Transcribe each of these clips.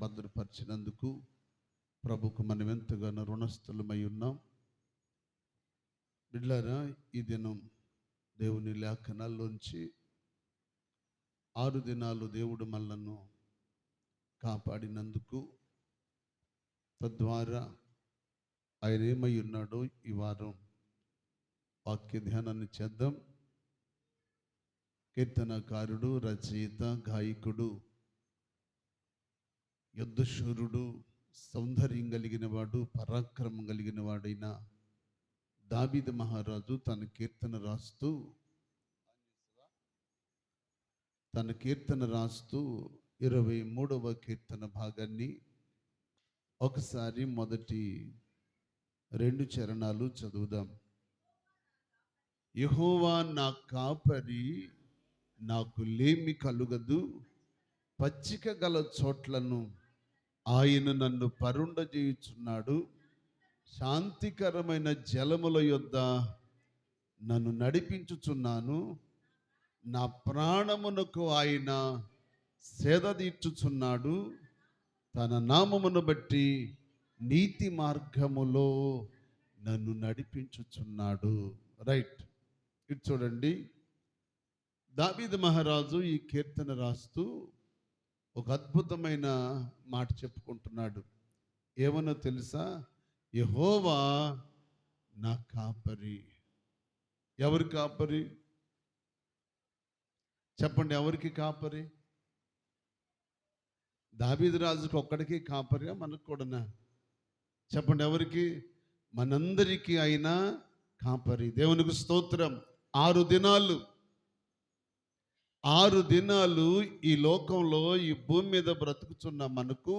భద్రపరిచినందుకు ప్రభుకు మనం ఎంతగానో రుణస్థులమై ఉన్నాం. బిడ్డలారా, ఈ దినం దేవుని లేఖనాల్లోంచి 6 దినాలు దేవుడు మనలను కాపాడినందుకు, తద్వారా ఆయన ఏమై ఉన్నాడో ఈ వారం వాక్య ధ్యానాన్ని చేద్దాం. కీర్తనకారుడు, రచయిత, గాయకుడు, యుద్ధశూరుడు, సౌందర్యం కలిగిన వాడు, పరాక్రమం కలిగిన వాడైన దావీదు మహారాజు తన కీర్తన రాస్తూ 23వ కీర్తన భాగాన్ని ఒకసారి మొదటి 2 చరణాలు చదువుదాం. యెహోవా నా కాపరి, నాకు లేమి కలుగదు. పచ్చిక గల చోట్లను ఆయన నన్ను పరుండజేయుచున్నాడు. శాంతికరమైన జలముల యొద్ద నన్ను నడిపించుచున్నాను. నా ప్రాణమునకు ఆయన సేద తీర్చుచున్నాడు. తన నామమును బట్టి నీతి మార్గములో నన్ను నడిపించుచున్నాడు. రైట్, ఇటు చూడండి. దావీదు మహారాజు ఈ కీర్తన రాస్తూ ఒక అద్భుతమైన మాట చెప్పుకుంటున్నాడు. ఏమనో తెలుసా? యెహోవా నా కాపరి. ఎవరి కాపరి చెప్పండి? ఎవరికి కాపరి? దావీదు రాజుకి ఒక్కడికి కాపరి, మనకు కూడానా? చెప్పండి, ఎవరికి? మనందరికీ అయినా కాపరి. దేవునికి స్తోత్రం. 6 దినాలు ఈ లోకంలో, ఈ భూమి మీద బ్రతుకుతున్న మనకు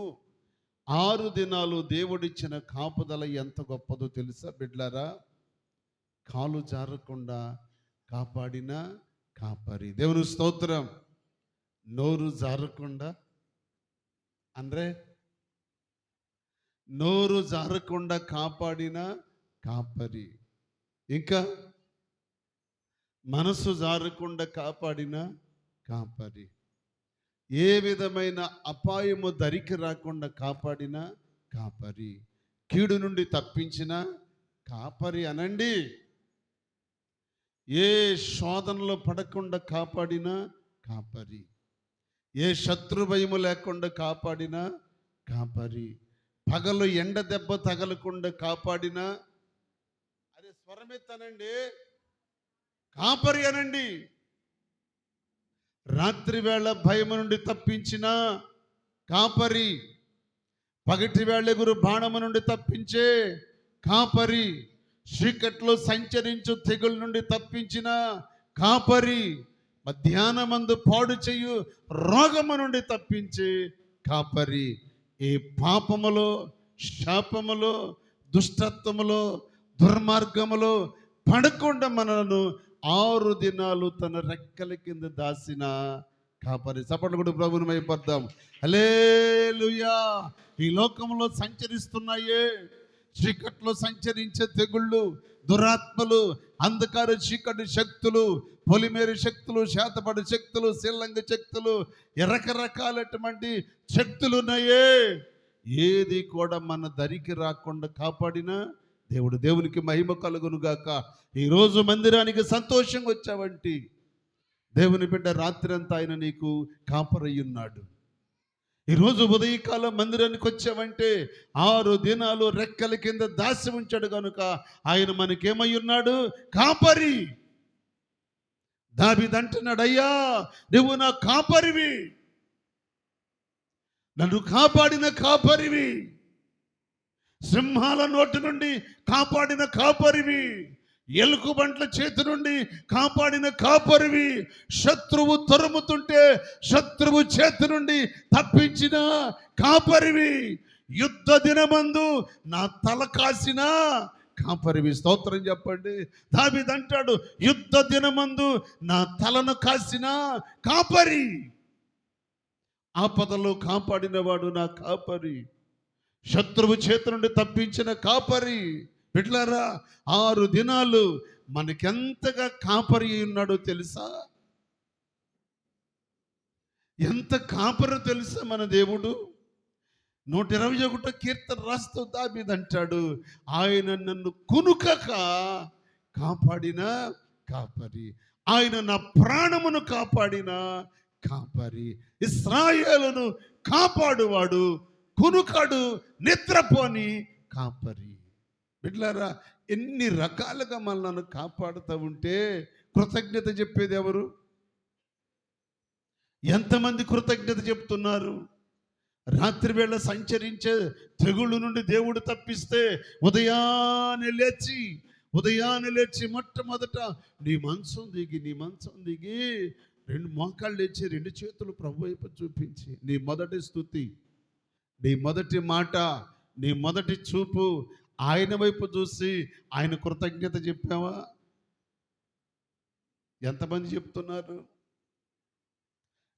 6 దినాలు దేవుడిచ్చిన కాపుదల ఎంత గొప్పదో తెలుసా బిడ్డలారా? కాలు జారకుండా కాపాడిన కాపరి. దేవుని స్తోత్రం. నోరు జారకుండా, అంటే నోరు జారకుండా కాపాడిన కాపరి. ఇంకా మనసు జారకుండా కాపాడిన కాపరి. ఏ విధమైన అపాయము దరికి రాకుండా కాపాడిన కాపరి. కీడు నుండి తప్పించిన కాపరి అనండి. ఏ శోధనలో పడకుండా కాపాడిన కాపరి. ఏ శత్రు భయము లేకుండా కాపాడిన కాపరి. పగలు ఎండ దెబ్బ తగలకుండా కాపాడిన, అదే స్వరమెత్తనండి, కాపరి అనండి. రాత్రి వేళ భయము నుండి తప్పించిన కాపరి. పగటి వేళ ఎగురు బాణము నుండి తప్పించే కాపరి. చీకట్లో సంచరించు తెగుల నుండి తప్పించిన కాపరి. మధ్యాహ్నమందు పాడు చేయు రోగము నుండి తప్పించే కాపరి. ఏ పాపములో, శాపములో, దుష్టత్వములో, దుర్మార్గములో పడకుండా మనలను 6 దినాలు తన రెక్కల కింద దాసిన కాపరి. చప్పట్లు కూడా ప్రభువుని మైపడదాం. హల్లెలూయా. ఈ లోకంలో సంచరిస్తున్నాయే చీకట్లో సంచరించే తెగుళ్ళు, దురాత్మలు, అంధకార చీకటి శక్తులు, పొలిమేరు శక్తులు, శాతపడి శక్తులు, శిల్లంగ శక్తులు, రకరకాలటువంటి శక్తులు ఉన్నాయే. ఏది కూడా మన దరికి రాకుండా కాపాడిన దేవుడు. దేవునికి మహిమ కలుగును గాక. ఈరోజు మందిరానికి సంతోషంగా వచ్చావంటి దేవుని బిడ్డ, రాత్రి అంతా ఆయన నీకు కాపరయ్యున్నాడు. ఈరోజు ఉదయకాలం మందిరానికి వచ్చావంటే 6 దినాలు రెక్కల కింద దాసి ఉంచాడు కనుక ఆయన మనకేమై ఉన్నాడు? కాపరి. దావీదు అంటున్నాడు, అయ్యా నువ్వు నా కాపరివి, నన్ను కాపాడిన కాపరివి, సింహాల నోటి నుండి కాపాడిన కాపరివి, ఎలుగుబంట్ల చేతి నుండి కాపాడిన కాపరివి, శత్రువు తరుముతుంటే శత్రువు చేతి నుండి తప్పించిన కాపరివి, యుద్ధ దినమందు నా తల కాసిన కాపరివి. స్తోత్రం చెప్పండి. దావీదు అంటాడు, యుద్ధ దినమందు నా తలను కాసిన కాపరి. ఆపదలో కాపాడినవాడు నా కాపరి, శత్రువు చేతి నుండి తప్పించిన కాపరి. బిడ్డలారా, 6 దినాలు మనకెంతగా కాపరి ఉన్నాడో తెలుసా? ఎంత కాపరి తెలుసా మన దేవుడు? 121 కీర్తన రాస్తూ దావీదు అంటాడు, ఆయన నన్ను కునుకక కాపాడిన కాపరి, ఆయన నా ప్రాణమును కాపాడిన కాపరి, ఇశ్రాయేలును కాపాడువాడు, కునుకడు, నిద్రపోని కాపరి. బిడ్డలారా, ఎన్ని రకాలుగా మనల్ని కాపాడుతూ ఉంటే కృతజ్ఞత చెప్పేది ఎవరు? ఎంతమంది కృతజ్ఞత చెప్తున్నారు? రాత్రి వేళ సంచరించే తెగుళ్ళు నుండి దేవుడు తప్పిస్తే ఉదయాన్నే లేచి మొట్టమొదట నీ మంచం దిగి 2 మోకాళ్ళు లేచి 2 చేతులు ప్రభు వైపు చూపించి నీ మొదటి స్తుతి, నీ మొదటి మాట, నీ మొదటి చూపు ఆయన వైపు చూసి ఆయన కృతజ్ఞత చెప్పావా? ఎంతమంది చెప్తున్నారు?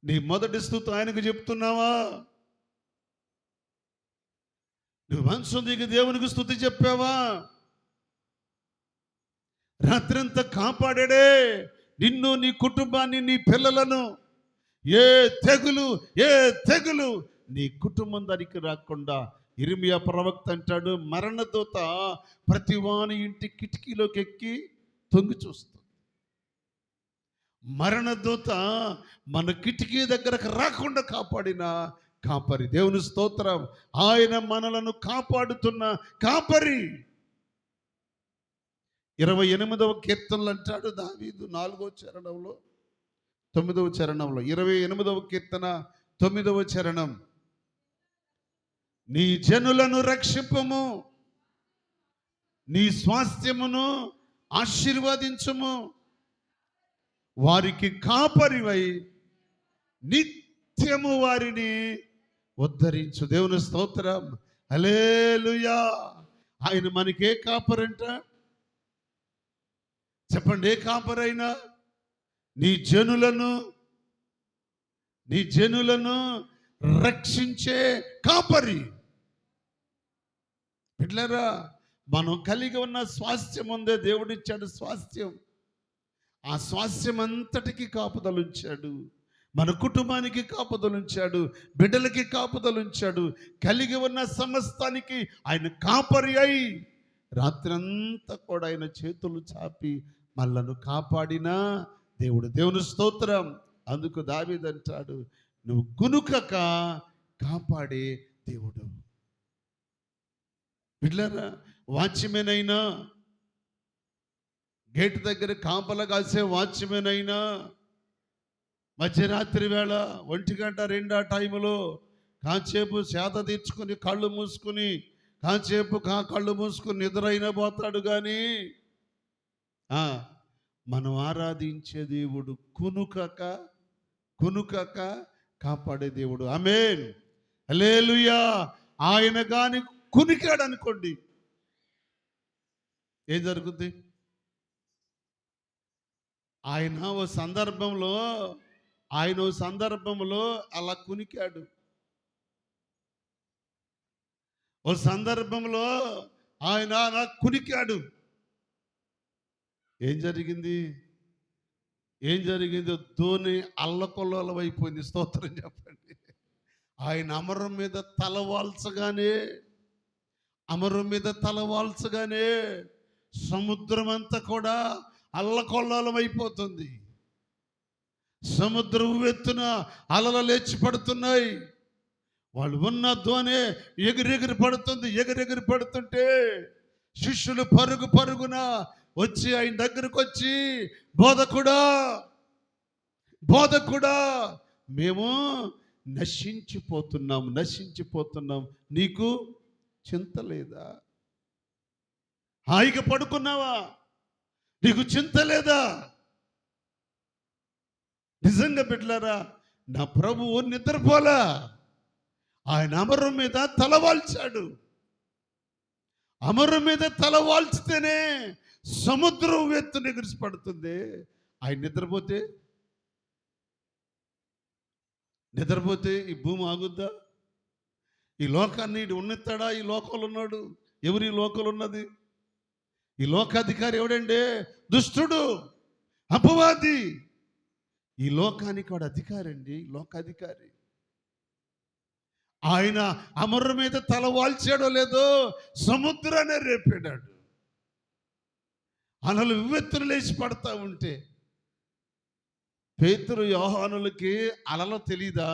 నీ మొదటి స్తుతి ఆయనకు చెప్తున్నావా? నువ్వు మనసు దిగి దేవునికి స్తుతి చెప్పావా? రాత్రంతా కాపాడాడే నిన్ను, నీ కుటుంబాన్ని, నీ పిల్లలను. ఏ తెగులు నీ కుటుంబం దగ్గరికి రాకుండా ఇర్మియా ప్రవక్త అంటాడు, మరణదూత ప్రతివాని ఇంటి కిటికీలోకి ఎక్కి తొంగి చూస్తుంది. మరణదూత మన కిటికీ దగ్గరకు రాకుండా కాపాడిన కాపరి. దేవుని స్తోత్రం. ఆయన మనలను కాపాడుతున్న కాపరి. 28వ కీర్తనలు అంటాడు దావీదు 4వ చరణంలో 9వ చరణంలో 28వ కీర్తన 9వ చరణం, నీ జనులను రక్షింపము, నీ స్వాస్థ్యమును ఆశీర్వదించుము, వారికి కాపరివై నిత్యము వారిని ఉద్ధరించు. దేవుని స్తోత్రం. హల్లెలూయా. ఆయన మనకే కాపరంట. చెప్పండి, ఏ కాపరైనా? నీ జనులను రక్షించే కాపరి. బిడ్డలారా, మనం కలిగి ఉన్న స్వాస్థ్యం ఉందే, దేవుడిచ్చాడు స్వాస్థ్యం. ఆ స్వాస్థ్యం అంతటికి కాపుదలుంచాడు. మన కుటుంబానికి కాపుదలుంచాడు, బిడ్డలకి కాపుదలుంచాడు. కలిగి ఉన్న సమస్తానికి ఆయన కాపరి అయి రాత్రంతా కూడా ఆయన చేతులు చాపి మనలను కాపాడిన దేవుడు. దేవుని స్తోత్రం. అందుకు దావీదు అంటాడు, నువ్వు కునుకక కాపాడే దేవుడు. బిడ్డలారా, వాచ్మెన్ అయినా, గేట్ దగ్గర కాపలా కాసే వాచ్మెన్ అయినా, మధ్యరాత్రి వేళ 1 గంట 2 టైములో కాసేపు సేద తీర్చుకుని కళ్ళు మూసుకుని కళ్ళు మూసుకుని నిద్రైనా పోతాడు. కానీ మనం ఆరాధించే దేవుడు కునుకక కాపాడే దేవుడు. ఆమేన్, హల్లెలూయా. ఆయన కానీ కునికాడు అనుకోండి, ఏం జరుగుతుంది? ఆయన ఓ సందర్భంలో అలా కునికాడు. ఓ సందర్భంలో ఆయన అలా కునికాడు. ఏం జరిగింది? ధోని అల్లకొల్లోలం అయిపోయింది. స్తోత్రం చెప్పండి. ఆయన అమరం మీద తలవాల్చగానే సముద్రం అంతా కూడా అల్లకొల్లోలం అయిపోతుంది. సముద్రం ఎత్తున అలలు లేచి పడుతున్నాయి. వాళ్ళు ఉన్న ధోని ఎగిరెగిరి పడుతుంటే శిష్యులు పరుగున వచ్చి ఆయన దగ్గరకు వచ్చి, బోధకుడా మేము నశించిపోతున్నాం, నీకు చింత లేదా? హాయిగా పడుకున్నావా? నీకు చింత లేదా? నిజంగా బిడ్డలారా, నా ప్రభువు నిద్రపోలా. ఆయన అమరం మీద తలవాల్చాడు. అమరం మీద తలవాల్చితేనే సముద్రం ఎత్తున ఎగిసి పడుతుంది. ఆయన నిద్రపోతే ఈ భూమి ఆగుద్దా? ఈ లోకాన్ని ఉన్నెత్తాడా? ఈ లోకంలో ఉన్నాడు. ఎవరు ఈ లోకంలో ఉన్నది? ఈ లోకాధికారి ఎవడండి? దుష్టుడు, అపవాది. ఈ లోకానికి వాడు అధికారి అండి, లోకాధికారి. ఆయన అమరు మీద తల వాల్చాడో లేదో సముద్రాన్ని రేపాడాడు. అలలు ఉవ్వెత్తున లేచి పడతా ఉంటే పేతురు యోహానులకి అలలు తెలీదా?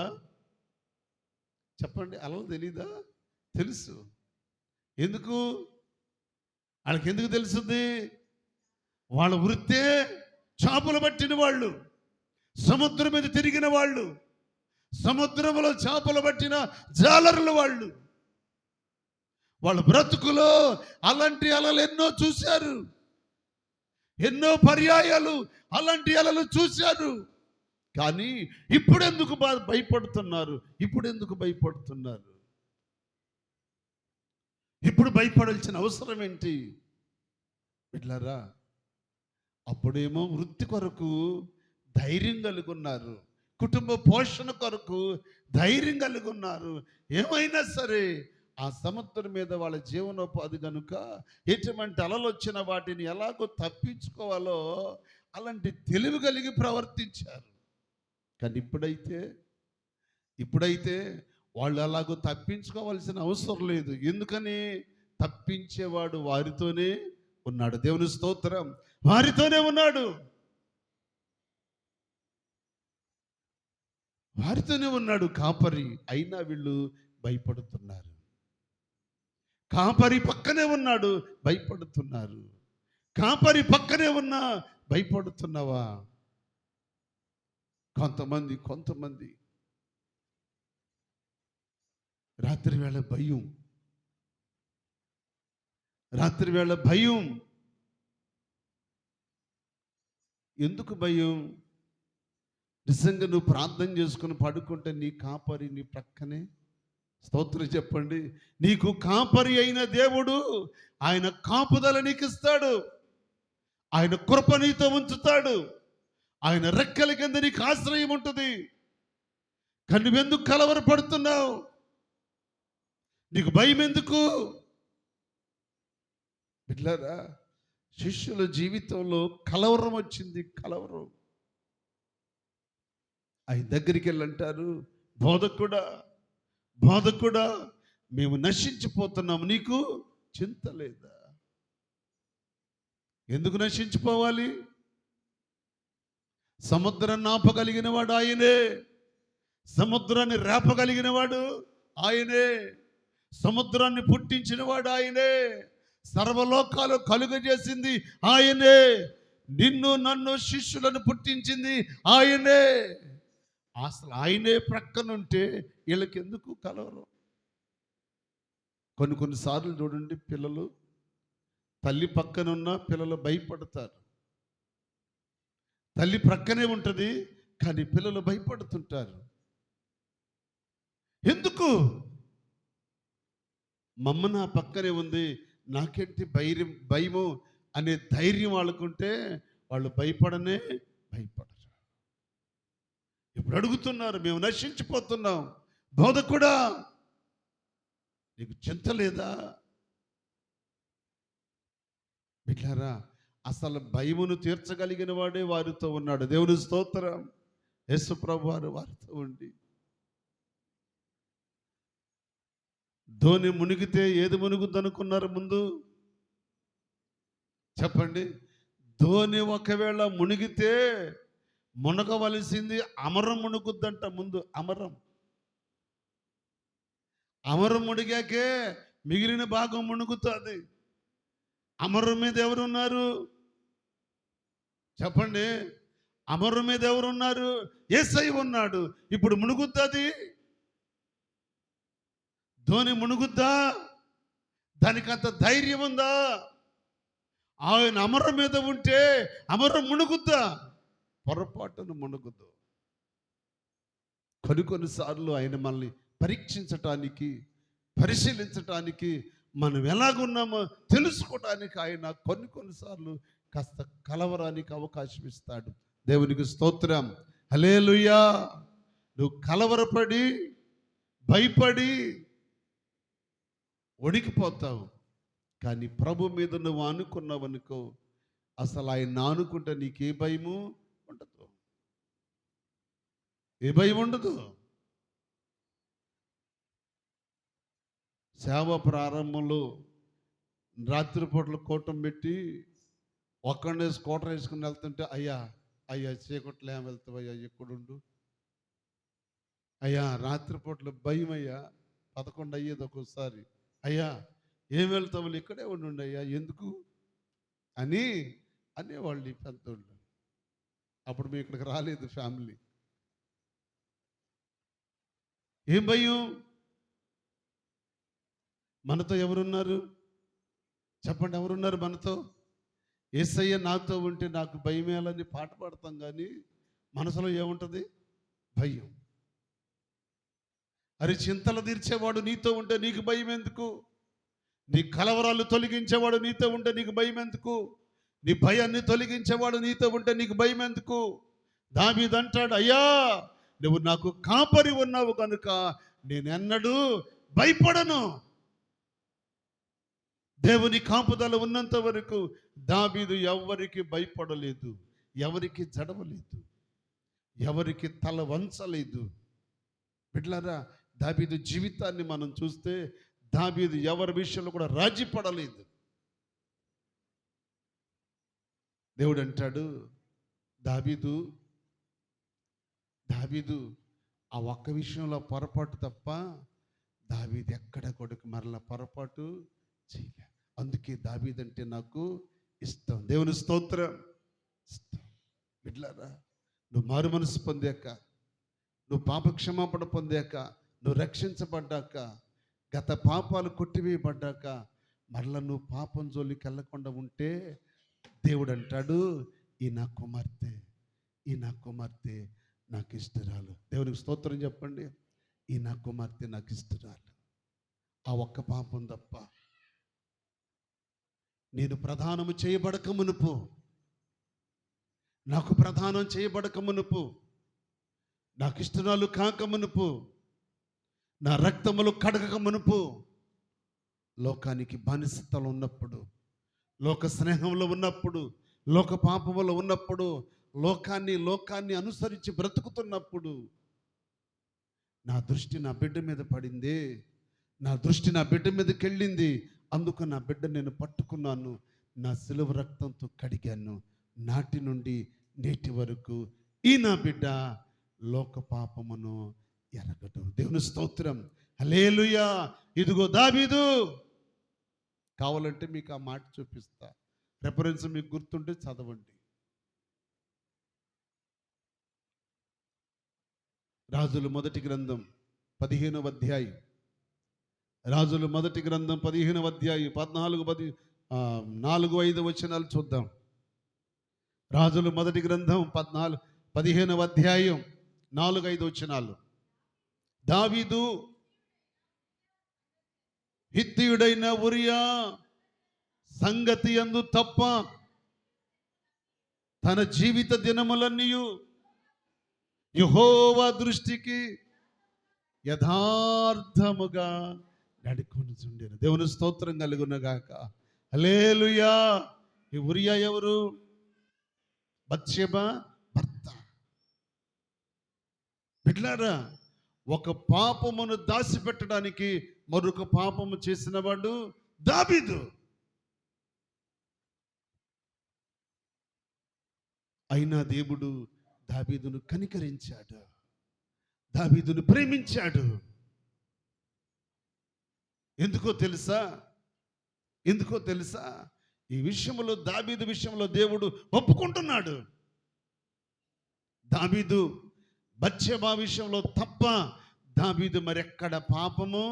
చెప్పండి, అలలు తెలీదా? తెలుసు. ఎందుకు? వాళ్ళకి ఎందుకు తెలుస్తుంది? వాళ్ళ వృత్తే చేపలు పట్టిన వాళ్ళు, సముద్రం మీద తిరిగిన వాళ్ళు, సముద్రంలో చేపలు పట్టిన జాలరులు వాళ్ళు. వాళ్ళ బ్రతుకులో అలాంటి అలలు ఎన్నో చూశారు, ఎన్నో పర్యాయాలు అలాంటి అలలు చూశారు. కానీ ఇప్పుడెందుకు భయపడుతున్నారు? ఇప్పుడెందుకు భయపడుతున్నారు? ఇప్పుడు భయపడాల్సిన అవసరం ఏంటి? బిడ్డలారా, అప్పుడేమో వృత్తి కొరకు ధైర్యం కలిగి ఉన్నారు, కుటుంబ పోషణ కొరకు ధైర్యం కలిగి ఉన్నారు. ఏమైనా సరే ఆ సముద్రం మీద వాళ్ళ జీవనోపాధి కనుక ఎటువంటి అలలు వచ్చిన వాటిని ఎలాగో తప్పించుకోవాలో అలాంటి తెలివి కలిగి ప్రవర్తించారు. కానీ ఇప్పుడైతే వాళ్ళు అలాగో తప్పించుకోవాల్సిన అవసరం లేదు. ఎందుకని? తప్పించేవాడు వారితోనే ఉన్నాడు. దేవుని స్తోత్రం. వారితోనే ఉన్నాడు, వారితోనే ఉన్నాడు కాపరి. అయినా వీళ్ళు భయపడుతున్నారు. కాపరి పక్కనే ఉన్నాడు, భయపడుతున్నారు. కాపరి పక్కనే ఉన్నా భయపడుతున్నావా? కొంతమంది రాత్రి వేళ భయం. ఎందుకు భయం? నిజంగా నువ్వు ప్రార్థన చేసుకుని పడుకుంటే నీ కాపరి నీ ప్రక్కనే. స్తోత్రం చెప్పండి. నీకు కాపరి అయిన దేవుడు ఆయన కాపుదల నీకు ఇస్తాడు, ఆయన కృప నీతో ఉంచుతాడు, ఆయన రెక్కల కింద నీకు ఆశ్రయం ఉంటుంది. కానీ నువ్వెందుకు కలవరపడుతున్నావు? నీకు భయం ఎందుకు? బిడ్డలారా, శిష్యుల జీవితంలో కలవరం వచ్చింది. కలవరం. ఆయన దగ్గరికి వెళ్ళంటారు, బోధకుడా మేము నశించిపోతున్నాము, నీకు చింత లేదా? ఎందుకు నశించిపోవాలి? సముద్రాన్ని ఆపగలిగిన వాడు ఆయనే, సముద్రాన్ని రేపగలిగిన వాడు ఆయనే, సముద్రాన్ని పుట్టించిన వాడు ఆయనే, సర్వలోకాలు కలుగజేసింది ఆయనే, నిన్ను నన్ను శిష్యులను పుట్టించింది ఆయనే. అసలు ఆయనే ప్రక్కనుంటే వీళ్ళకి ఎందుకు కలవరం? కొన్నిసార్లు చూడండి, పిల్లలు తల్లి పక్కనున్న పిల్లలు భయపడతారు. తల్లి ప్రక్కనే ఉంటుంది కానీ పిల్లలు భయపడుతుంటారు. ఎందుకు? మమ్మ నా పక్కనే ఉంది, నాకేంటి భయము అనే ధైర్యం వాళ్ళకుంటే వాళ్ళు భయపడరు. ఇప్పుడు అడుగుతున్నారు, మేము నశించిపోతున్నాం, బోధకుడా నీకు చింత లేదా? బిడ్డలారా, అసలు భయమును తీర్చగలిగిన వాడే వారితో ఉన్నాడు. దేవుని స్తోత్రం. యేసు ప్రభు వారు వారితో ఉండి, ధోని మునిగితే ఏది మునుగుద్ది అనుకున్నారు ముందు? చెప్పండి. ధోని ఒకవేళ మునిగితే మునగవలసింది అమరం మునుగుద్దంట ముందు. అమరం మునిగాకే మిగిలిన భాగం మునుగుతుంది. అమరం మీద ఎవరున్నారు? చెప్పండి. అమరం మీద ఎవరున్నారు? యేసయ్య ఉన్నాడు. ఇప్పుడు మునుగుద్ది, ధోని మునుగుద్దా? దానికి అంత ధైర్యం ఉందా? ఆయన అమరం మీద ఉంటే అమరం మునుగుద్దా? పొరపాటును మునుగుద్దు. కొన్నిసార్లు ఆయన మనల్ని పరీక్షించటానికి, పరిశీలించటానికి, మనం ఎలాగున్నామో తెలుసుకోవటానికి ఆయన కొన్నిసార్లు కాస్త కలవరానికి అవకాశం ఇస్తాడు. దేవునికి స్తోత్రం. హల్లెలూయా. నువ్వు కలవరపడి భయపడి వణికిపోతావు. కానీ ప్రభు మీద నువ్వు ఆనుకున్నావనుకో, అసలు ఆయన ఆనుకుంటే నీకే భయము ఉండదు, ఏ భయం ఉండదు. సేవ ప్రారంభంలో రాత్రిపూటలు కూటం పెట్టి ఒక్కడే స్కూటర్ వేసుకుని వెళ్తుంటే, అయ్యా అయ్యా చీకట్లో ఏం వెళ్తావు అయ్యా, ఎక్కడుండు అయ్యా, రాత్రిపూటలు భయం అయ్యా, 11 అయ్యేది ఒక్కోసారి, అయ్యా ఏం వెళ్తావు, ఇక్కడే ఉండు అయ్యా, ఎందుకు అని అనేవాళ్ళు ఈ పెద్దోళ్ళు. అప్పుడు మీ ఇక్కడికి రాలేదు ఫ్యామిలీ. ఏం భయం? మనతో ఎవరున్నారు చెప్పండి? ఎవరున్నారు మనతో? యేసయ్య నాతో ఉంటే నాకు భయమేలని పాట పాడతాం, కానీ మనసులో ఏముంటుంది? భయం. అరే, చింతలు తీర్చేవాడు నీతో ఉంటే నీకు భయం ఎందుకు? నీ కలవరాలు తొలగించేవాడు నీతో ఉంటే నీకు భయం ఎందుకు? నీ భయాన్ని తొలగించేవాడు నీతో ఉంటే నీకు భయం ఎందుకు? దావీదు అంటాడు, అయ్యా నువ్వు నాకు కాపరి ఉన్నావు కనుక నేనెన్నడూ భయపడను. దేవుని కాపుదల ఉన్నంత వరకు దావీదు ఎవరికి భయపడలేదు, ఎవరికి జడవలేదు, ఎవరికి తల వంచలేదు. బిడ్డలారా, దావీదు జీవితాన్ని మనం చూస్తే దావీదు ఎవరి విషయంలో కూడా రాజీ పడలేదు. దేవుడు అంటాడు, దావీదు ఆ ఒక్క విషయంలో పొరపాటు తప్ప దావీదు ఎక్కడ కొడుకు మరలా పొరపాటు చేయలే. అందుకే దావీదు అంటే నాకు ఇష్టం. దేవుని స్తోత్రం. బిడ్డలారా, నువ్వు మారు మనసు పొందాక, నువ్వు పాపక్షమాపణ పొందాక, నువ్వు రక్షించబడ్డాక, గత పాపాలు కొట్టివేయబడ్డాక మరలా నువ్వు పాపం జోలికి వెళ్ళకుండా ఉంటే దేవుడు అంటాడు, ఈ నా కుమార్తె నాకు ఇష్టరాలు. దేవునికి స్తోత్రం చెప్పండి. ఈ నా కుమార్తె నాకు ఇష్టరాలు. ఆ ఒక్క పాపం తప్ప. నేను ప్రధానము చేయబడక మునుపు, నాకు ప్రధానం చేయబడక మునుపు, నాకు ఇష్టరాలు కాక మునుపు, నా రక్తములు కడగక మునుపు, లోకానికి బానిసతలు ఉన్నప్పుడు, లోక స్నేహంలో ఉన్నప్పుడు, లోక పాపములో ఉన్నప్పుడు, లోకాన్ని అనుసరించి బ్రతుకుతున్నప్పుడు నా దృష్టి నా బిడ్డ మీద పడింది, నా దృష్టి నా బిడ్డ మీదకి వెళ్ళింది. అందుకు నా బిడ్డ నేను పట్టుకున్నాను, నా సిలువ రక్తంతో కడిగాను. నాటి నుండి నేటి వరకు ఈ నా బిడ్డ లోక పాపమును ఎరగడు. దేవుని స్తోత్రం. హల్లెలూయా. ఇదిగో దావీదు. కావాలంటే మీకు ఆ మాట చూపిస్తా, రెఫరెన్స్ మీకు గుర్తుంటే చదవండి. రాజుల మొదటి గ్రంథం 15వ అధ్యాయం, రాజుల మొదటి గ్రంథం 15వ అధ్యాయం 4-5 వచనాలు చూద్దాం. రాజుల మొదటి గ్రంథం 15వ అధ్యాయం 4-5 వచనాలు. దావీదు హిత్తీయుడైన ఉరియా సంగతి యందు తప్ప తన జీవిత దినములన్నీయు యెహోవా దృష్టికి యథార్థముగా నడుకొనుచుండెను. దేవుని స్తోత్రం కలుగునగాక. హల్లెలూయా. ఈ ఉరియా ఎవరు? బత్షెబా భర్త. బిడ్డలారా, ఒక పాపమును దాచిపెట్టడానికి మరొక పాపము చేసిన వాడు దావీదు. అయినా దేవుడు దావీదును కనికరించాడు, దావీదును ప్రేమించాడు. ఎందుకో తెలుసా? ఈ విషయంలో, దావీదు విషయంలో దేవుడు ఒప్పుకుంటున్నాడు. దావీదు బత్షెబా విషయంలో తప్ప దావీదు మరెక్కడ పాపము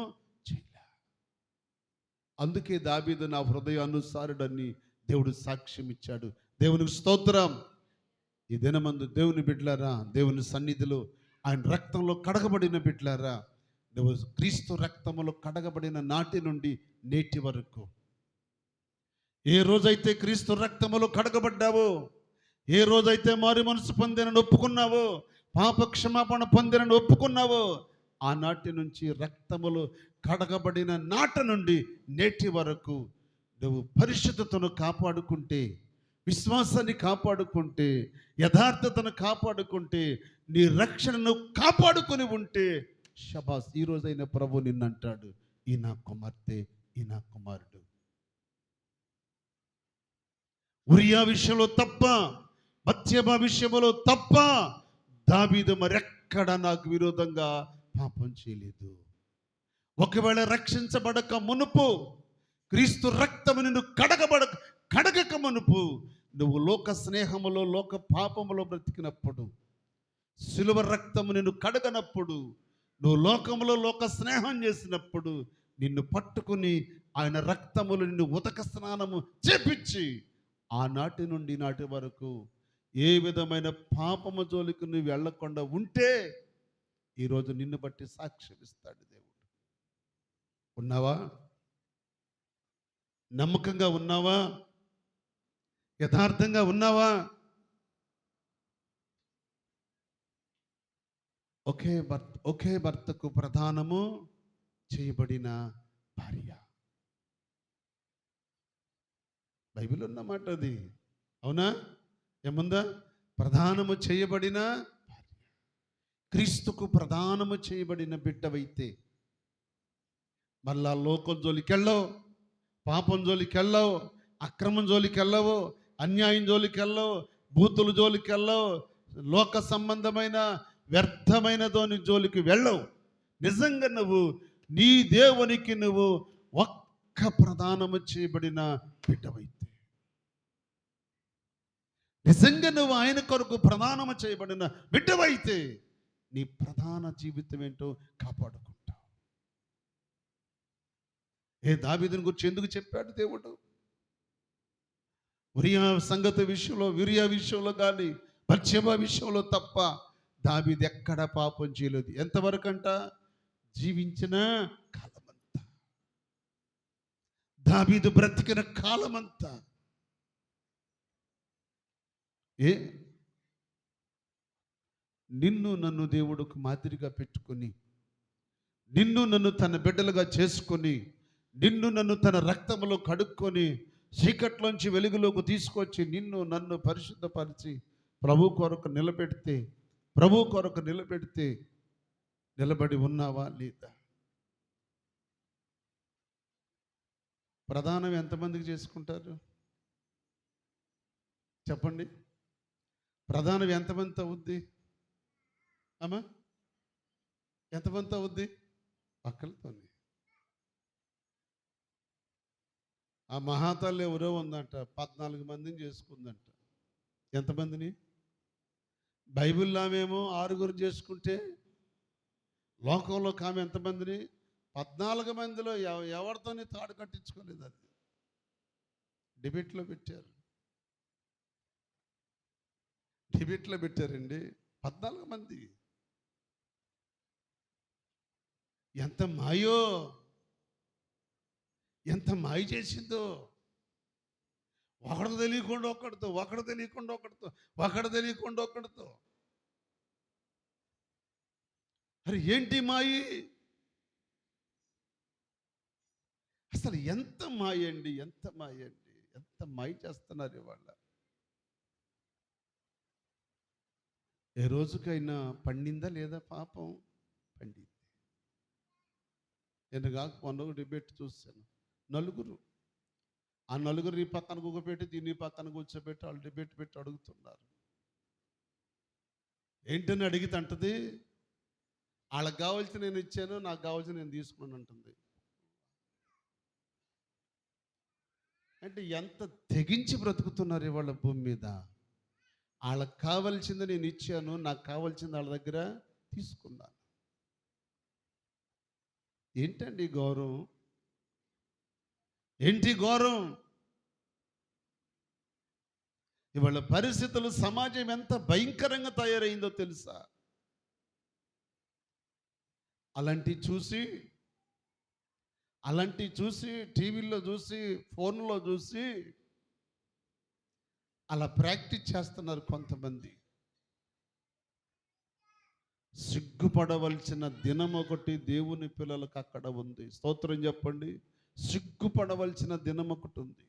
చేయలే. అందుకే దావీదు నా హృదయానుసారుడని దేవుడు సాక్ష్యం ఇచ్చాడు. దేవునికి స్తోత్రం. ఈ దినమందు దేవుని బిడ్డలారా, దేవుని సన్నిధిలో ఆయన రక్తంలో కడగబడిన బిడ్డలారా, నువ్వు క్రీస్తు రక్తములో కడగబడిన నాటి నుండి నేటి వరకు ఏ రోజైతే క్రీస్తు రక్తములో కడగబడ్డావో, ఏ రోజైతే మారు మనసు పొందినని ఒప్పుకున్నావో, పాప క్షమాపణ పొందినని ఒప్పుకున్నావో, ఆనాటి నుంచి రక్తములో కడగబడిన నాటి నుండి నేటి వరకు నువ్వు పరిశుద్ధతను కాపాడుకుంటే, విశ్వాసాన్ని కాపాడుకుంటే, యథార్థతను కాపాడుకుంటే, నీ రక్షణను కాపాడుకొని ఉంటే, షబాస్. ఈ రోజైన ప్రభు నిన్నంటాడు, ఈ నా కుమార్తె, ఈ నా కుమారుడు. ఉరియా విషయంలో తప్ప, బత్షెబ విషయంలో తప్ప దావీదు మరెక్కడ నాకు విరోధంగా పాపం చేయలేదు. ఒకవేళ రక్షించబడక మునుపు, క్రీస్తు రక్తము నిన్ను కడగక మునుపు, నువ్వు లోక స్నేహములో, లోక పాపములో బ్రతికినప్పుడు, సిలువ రక్తము నిన్ను కడగనప్పుడు, నువ్వు లోకములో లోక స్నేహం చేసినప్పుడు, నిన్ను పట్టుకుని ఆయన రక్తములు నిన్ను ఉదక స్నానము చేపించి, ఆనాటి నుండి నాటి వరకు ఏ విధమైన పాపము జోలికి నువ్వు వెళ్ళకుండా ఉంటే, ఈరోజు నిన్ను బట్టి సాక్ష్యం ఇస్తాడు దేవుడు. ఉన్నావా? నమ్మకంగా ఉన్నావా? యథార్థంగా ఉన్నావా? ఒకే భర్తకు ప్రధానము చేయబడిన భార్య. బైబిల్ ఉన్నమాట అది. అవునా? ఏముందా? ప్రధానము చేయబడిన భార్య. క్రీస్తుకు ప్రధానము చేయబడిన బిడ్డవైతే మళ్ళా లోకం జోలికెళ్ళవు, పాపం జోలికెళ్ళవు, అక్రమం జోలికెళ్ళవు, అన్యాయం జోలికెళ్ళవు, బూతుల జోలికెళ్ళవు, లోక సంబంధమైన వ్యర్థమైన దాని జోలికి వెళ్ళవు. నిజంగా నువ్వు నీ దేవునికి నువ్వు ఒక్క ప్రధానము చేయబడిన బిడ్డవైతే, నిజంగా నువ్వు ఆయన కొరకు ప్రధానము చేయబడిన బిడ్డవైతే, నీ ప్రధాన జీవితం ఏంటో కాపాడుకుంటావు. దావీదుని గురించి ఎందుకు చెప్పాడు దేవుడు? ఉరియా సంగతి విషయంలో, వీరియా విషయంలో కానీ, బత్షెబ విషయంలో తప్ప దావీదు ఎక్కడ పాపం చేయలేదు. ఎంతవరకు అంట? జీవించిన కాలమంతా, దావీదు బ్రతికిన కాలమంతా. నిన్ను నన్ను దేవుడికి మాదిరిగా పెట్టుకొని, నిన్ను నన్ను తన బిడ్డలుగా చేసుకొని, నిన్ను నన్ను తన రక్తములో కడుక్కొని, చీకట్లోంచి వెలుగులోకి తీసుకొచ్చి నిన్ను నన్ను పరిశుద్ధపరిచి ప్రభు కొరకు నిలబెడితే నిలబడి ఉన్నావా లేదా? ప్రధానం ఎంతమందికి చేసుకుంటారు చెప్పండి? ప్రధానం ఎంతమంది అవుద్ది అమ్మా? ఎంతమంది అవుద్ది? పక్కలతోనే. ఆ మహాతల్లి ఎవరో ఉందంట, 14 మందిని చేసుకుందంట. ఎంతమందిని? బైబిల్లో ఆమెమో 6 చేసుకుంటే, లోకంలో ఆమె ఎంతమందిని? 14 మందిలో ఎవరితోని తాడు కట్టించుకోలేదు. అది డిబేట్లో పెట్టారండి. 14 మంది. ఎంత మాయో, ఎంత మాయ చేసిందో. ఒకడు తెలియకుండా ఒకడితో. అరే ఏంటి మాయి? అసలు ఎంత మాయండి, ఎంత మాయ చేస్తున్నారు ఇవాళ. ఏ రోజుకైనా పండిందా లేదా పాపం? పండింది. నేను కాక మొన్న డిబేట్ చూశాను. ఆ నలుగురు ఈ పక్కన కూర్చోబెట్టి, దీన్ని పక్కన కూర్చోబెట్టి వాళ్ళు డిబేట్ పెట్టి అడుగుతున్నారు. ఏంటని అడిగితే అంటది, వాళ్ళకి కావాల్సి నేను ఇచ్చాను, నాకు కావాల్సి నేను తీసుకున్నాను అంటుంది. అంటే ఎంత తెగించి బ్రతుకుతున్నారు ఇవాళ భూమి మీద. వాళ్ళకి కావాల్సింది నేను ఇచ్చాను, నాకు కావాల్సింది వాళ్ళ దగ్గర తీసుకున్నాను. ఏంటండి గౌరవం? ఏంటి గౌరవం? ఇవాళ పరిస్థితులు, సమాజం ఎంత భయంకరంగా తయారైందో తెలుసా? అలాంటివి చూసి టీవీలో చూసి, ఫోన్లో చూసి అలా ప్రాక్టీస్ చేస్తున్నారు కొంతమంది. సిగ్గుపడవలసిన దినం ఒకటి దేవుని పిల్లలకు అక్కడ ఉంది. స్తోత్రం చెప్పండి. సిగ్గుపడవలసిన దినం ఒకటి ఉంది.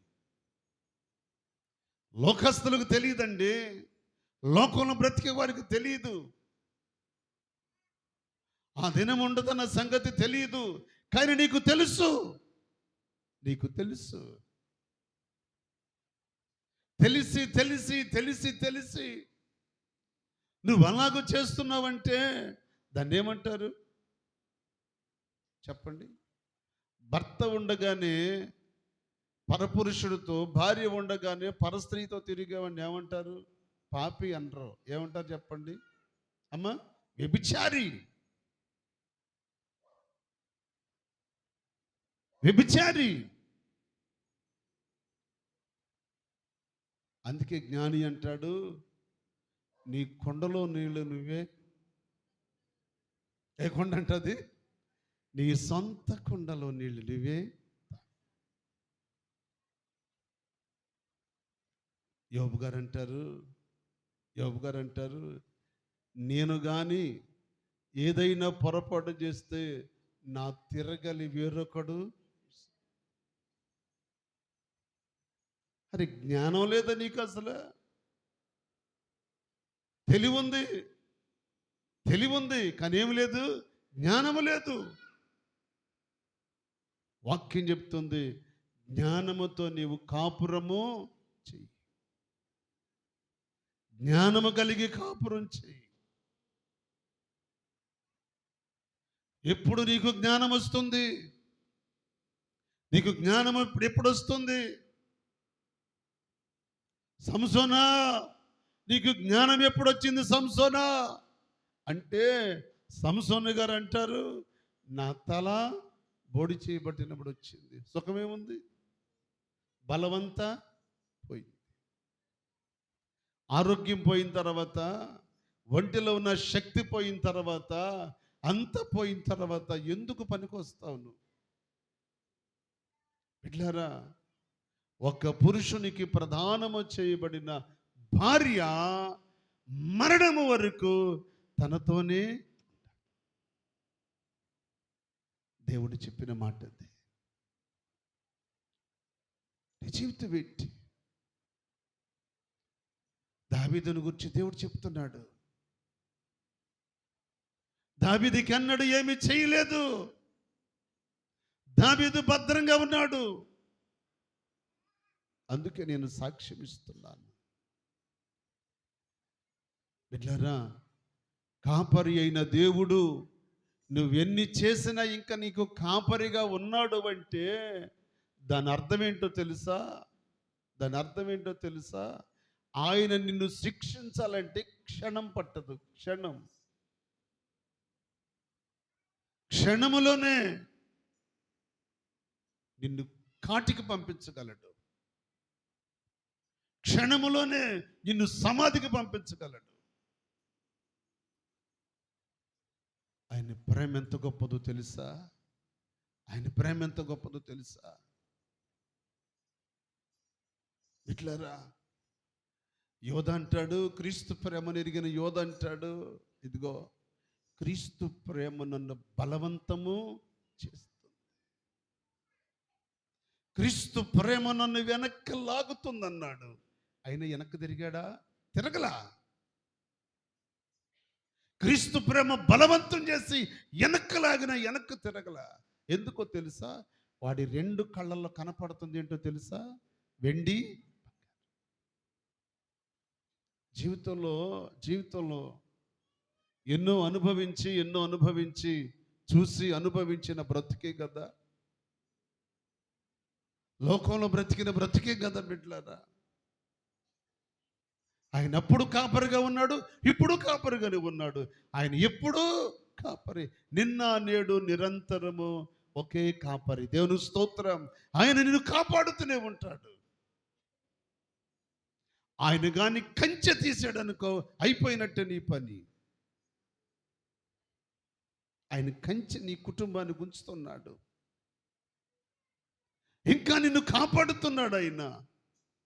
లోకస్తులకు తెలియదండి, లోకంలో బ్రతికే వారికి తెలియదు, ఆ దినం ఉండదన్న సంగతి తెలియదు. కానీ నీకు తెలుసు, నీకు తెలుసు, తెలిసి తెలిసి తెలిసి తెలిసి నువ్వు అలాగూ చేస్తున్నావంటే దాన్ని ఏమంటారు చెప్పండి? భర్త ఉండగానే పరపురుషుడితో, భార్య ఉండగానే పరస్త్రీతో తిరిగేవాడిని ఏమంటారు? పాపి అనరు. ఏమంటారు చెప్పండి అమ్మా? వ్యభిచారి. వ్యభిచారి. అందుకే జ్ఞాని అంటాడు, నీ కొండలో నీళ్ళు నువ్వే. ఏ కొండ అంటది? నీ సొంత కొండలో నీళ్ళు నువ్వే. యోబు గారు అంటారు, నేను కానీ ఏదైనా పొరపాటు చేస్తే నా తిరగలి వేరొకడు. అరే జ్ఞానం లేదా నీకు? అసలు తెలివుంది కానీ ఏమి లేదు, జ్ఞానము లేదు. వాక్యం చెప్తుంది, జ్ఞానముతో నీవు కాపురము చెయ్యి. జ్ఞానము కలిగి కాపురం చెయ్యి. ఎప్పుడు నీకు జ్ఞానం వస్తుంది? నీకు జ్ఞానం ఎప్పుడు వస్తుంది? సంసోనా, నీకు జ్ఞానం ఎప్పుడు వచ్చింది సంసోనా అంటే, సంసోను గారు అంటారు, నా తల బోడి చేయబట్టినప్పుడు వచ్చింది. సుఖమేముంది? బలవంతా పోయింది. ఆరోగ్యం పోయిన తర్వాత, ఒంటిలో ఉన్న శక్తి పోయిన తర్వాత, అంత పోయిన తర్వాత ఎందుకు పనికొస్తావు నువ్వు? బిడ్డలారా, ఒక పురుషునికి ప్రధానము చేయబడిన భార్య మరణము వరకు తనతోనే. దేవుడు చెప్పిన మాట అది. నీ జీవితం ఏంటి? దావీదును గురించి దేవుడు చెప్తున్నాడు, దావీదుకి అన్నడు ఏమీ చేయలేదు. దావీదు భద్రంగా ఉన్నాడు. అందుకే నేను సాక్ష్యం ఇస్తున్నాను. బిడ్డలారా, కాపరి అయిన దేవుడు నువ్వెన్ని చేసినా ఇంకా నీకు కాపరిగా ఉన్నాడు అంటే దాని అర్థం ఏంటో తెలుసా? ఆయన నిన్ను శిక్షించాలంటే క్షణం పట్టదు. క్షణములోనే నిన్ను కాటికి పంపించగలడు. క్షణములోనే నిన్ను సమాధికి పంపించగలడు. ఆయన ప్రేమ ఎంత గొప్పదో తెలుసా? ఇట్లారా యోధ అంటాడు, క్రీస్తు ప్రేమను ఎరిగిన యోధ అంటాడు, ఇదిగో క్రీస్తు ప్రేమ నన్ను బలవంతము చేస్తుంది. క్రీస్తు ప్రేమ నన్ను వెనక్కి లాగుతుందన్నాడు. ఆయన వెనక్కి తిరగలా. క్రీస్తు ప్రేమ బలవంతం చేసి వెనక్కి తిరగలా. ఎందుకో తెలుసా? వాడి 2 కళ్ళల్లో కనపడుతుంది ఏంటో తెలుసా? వెండి. జీవితంలో ఎన్నో అనుభవించి చూసి అనుభవించిన బ్రతికే కదా, లోకంలో బ్రతికిన బ్రతికే కదా బిడ్డలారా. ఆయన అప్పుడు కాపరిగా ఉన్నాడు, ఇప్పుడు కాపరిగానే ఉన్నాడు. ఆయన ఎప్పుడూ కాపరి, నిన్న నేడు నిరంతరము ఒకే కాపరి. దేవుని స్తోత్రం. ఆయన నిన్ను కాపాడుతూనే ఉంటాడు. ఆయన గాని కంచె తీసాడు అనుకో, అయిపోయినట్టే నీ పని. ఆయన కంచె నీ కుటుంబాన్ని గుంచుతున్నాడు, ఇంకా నిన్ను కాపాడుతున్నాడు ఆయన.